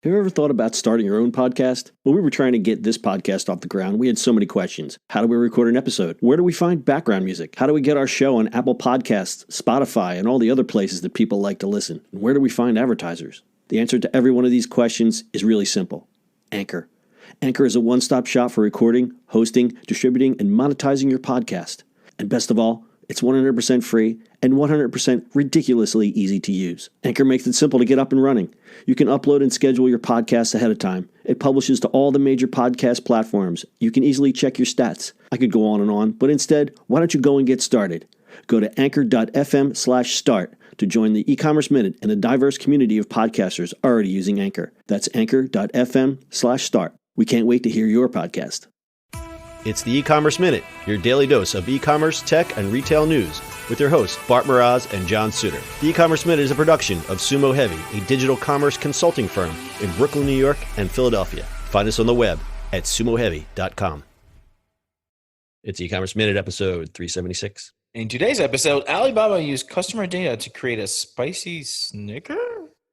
Have you ever thought about starting your own podcast? When we were trying to get this podcast off the ground, we had so many questions. How do we record an episode? Where do we find background music? How do we get our show on Apple Podcasts, Spotify, and all the other places that people like to listen? And where do we find advertisers? The answer to every one of these questions is really simple. Anchor. Anchor is a one-stop shop for recording, hosting, distributing, and monetizing your podcast. And best of all, it's 100% free and 100% ridiculously easy to use. Anchor makes it simple to get up and running. You can upload and schedule your podcast ahead of time. It publishes to all the major podcast platforms. You can easily check your stats. I could go on, but instead, why don't you go and get started? Go to anchor.fm/start to join the e-commerce minute and a diverse community of podcasters already using Anchor. That's anchor.fm/start. We can't wait to hear your podcast. It's the e-commerce minute, your daily dose of e-commerce, tech, and retail news with your hosts Bart Mraz and John Suter. The e-commerce minute is a production of Sumo Heavy, a digital commerce consulting firm in Brooklyn, New York, and Philadelphia. Find us on the web at sumoheavy.com. It's e-commerce minute episode 376. In today's episode, Alibaba used customer data to create a spicy Snicker.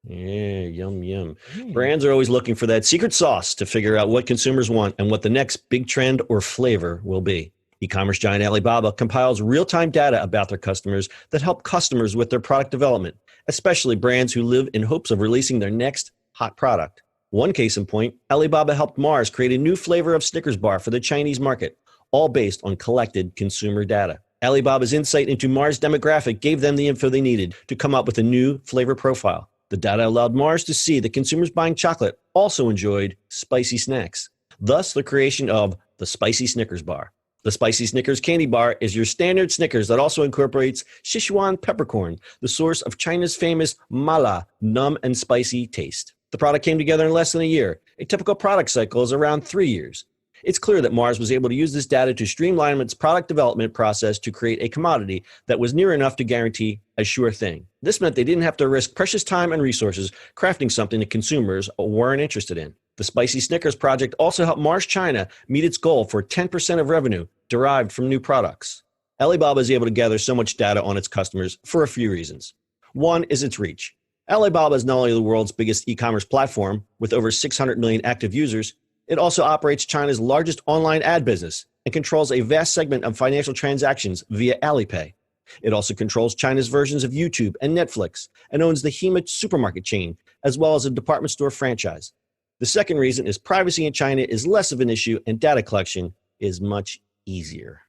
Yeah, yum. Brands are always looking for that secret sauce to figure out what consumers want and what the next big trend or flavor will be. E-commerce giant Alibaba compiles real-time data about their customers that help customers with their product development, especially brands who live in hopes of releasing their next hot product. One case in point, Alibaba helped Mars create a new flavor of Snickers bar for the Chinese market, all based on collected consumer data. Alibaba's insight into Mars' demographic gave them the info they needed to come up with a new flavor profile. The data allowed Mars to see that consumers buying chocolate also enjoyed spicy snacks, thus the creation of the Spicy Snickers bar. The Spicy Snickers candy bar is your standard Snickers that also incorporates Sichuan peppercorn, the source of China's famous mala, numb and spicy taste. The product came together in less than a year. A typical product cycle is around 3 years. It's clear that Mars was able to use this data to streamline its product development process to create a commodity that was near enough to guarantee a sure thing. This meant they didn't have to risk precious time and resources crafting something that consumers weren't interested in. The Spicy Snickers project also helped Mars China meet its goal for 10% of revenue derived from new products. Alibaba is able to gather so much data on its customers for a few reasons. One is its reach. Alibaba is not only the world's biggest e-commerce platform with over 600 million active users, it also operates China's largest online ad business and controls a vast segment of financial transactions via Alipay. It also controls China's versions of YouTube and Netflix and owns the Hema supermarket chain, as well as a department store franchise. The second reason is privacy in China is less of an issue and data collection is much easier.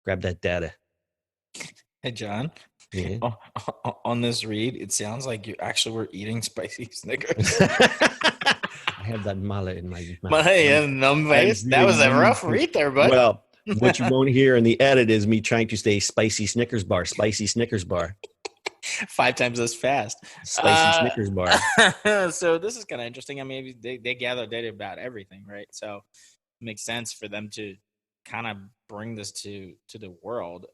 Grab that data. Hey, John. Yeah. On this read, it sounds like you actually were eating spicy Snickers. I have that mala in my mouth. My numb face. That was a rough read there, bud. Well, what you won't hear in the edit is me trying to say spicy Snickers bar. 5 times as fast. Spicy Snickers bar. So this is kind of interesting. I mean, they gather data about everything, right? So it makes sense for them to kind of bring this to the world.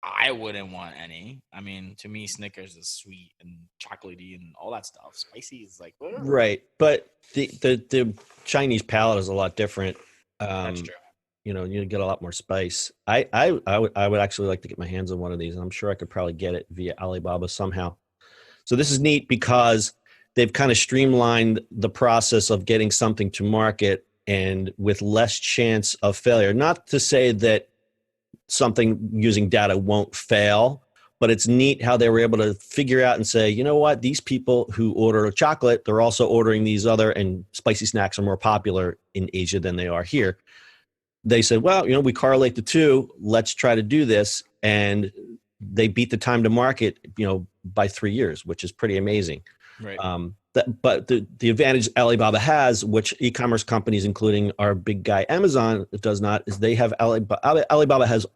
I wouldn't want any. I mean, to me, Snickers is sweet and chocolatey and all that stuff. Spicy is like, whatever. Right. But the Chinese palate is a lot different. That's true. You know, you get a lot more spice. I would actually like to get my hands on one of these, and I'm sure I could probably get it via Alibaba somehow. So this is neat because they've kind of streamlined the process of getting something to market and with less chance of failure. Not to say that something using data won't fail, but it's neat how they were able to figure out and say, you know what, these people who order chocolate, they're also ordering these other, and spicy snacks are more popular in Asia than they are here. They said, well, you know, we correlate the two, let's try to do this. And they beat the time to market, you know, by 3 years, which is pretty amazing. Right. But the advantage Alibaba has, which e-commerce companies, including our big guy Amazon, does not, is they have Alibaba has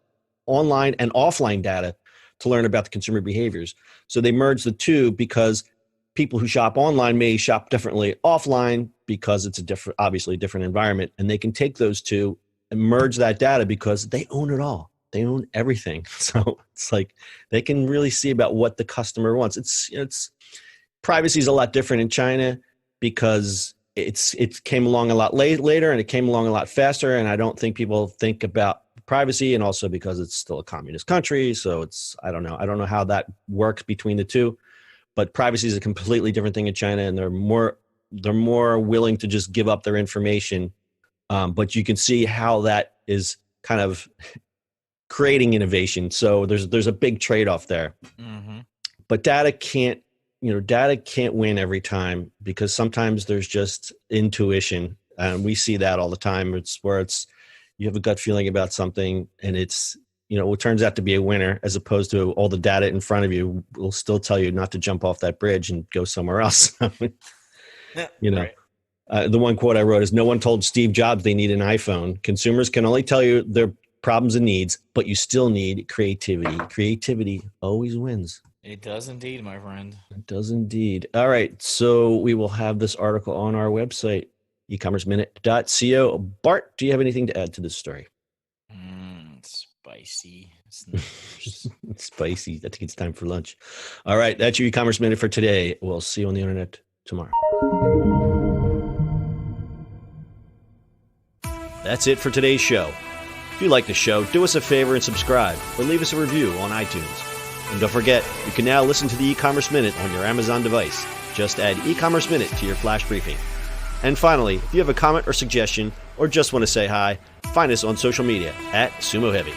online and offline data to learn about the consumer behaviors. So they merge the two because people who shop online may shop differently offline because it's obviously a different environment, and they can take those two and merge that data because they own it all. They own everything. So it's like they can really see about what the customer wants. It's privacy is a lot different in China because it came along a lot later and it came along a lot faster. And I don't think people think about privacy, and also because it's still a communist country. So I don't know how that works between the two, but privacy is a completely different thing in China, and they're more more willing to just give up their information. But you can see how that is kind of creating innovation. So there's a big trade-off there. Mm-hmm. But data can't win every time, because sometimes there's just intuition. We see that all the time. It's where you have a gut feeling about something, and it's, it turns out to be a winner, as opposed to all the data in front of you will still tell you not to jump off that bridge and go somewhere else. Right. The one quote I wrote is, "No one told Steve Jobs they need an iPhone. Consumers can only tell you their problems and needs, but you still need creativity. Creativity always wins." It does indeed, my friend. It does indeed. All right. So we will have this article on our website, ecommerceminute.co. Bart, do you have anything to add to this story? Spicy. Snickers. Spicy. I think it's time for lunch. All right. That's your e-commerce minute for today. We'll see you on the internet tomorrow. That's it for today's show. If you like the show, do us a favor and subscribe, or leave us a review on iTunes. And don't forget, you can now listen to the e-commerce minute on your Amazon device. Just add e-commerce minute to your flash briefing. And finally, if you have a comment or suggestion, or just want to say hi, find us on social media @Sumo Heavy.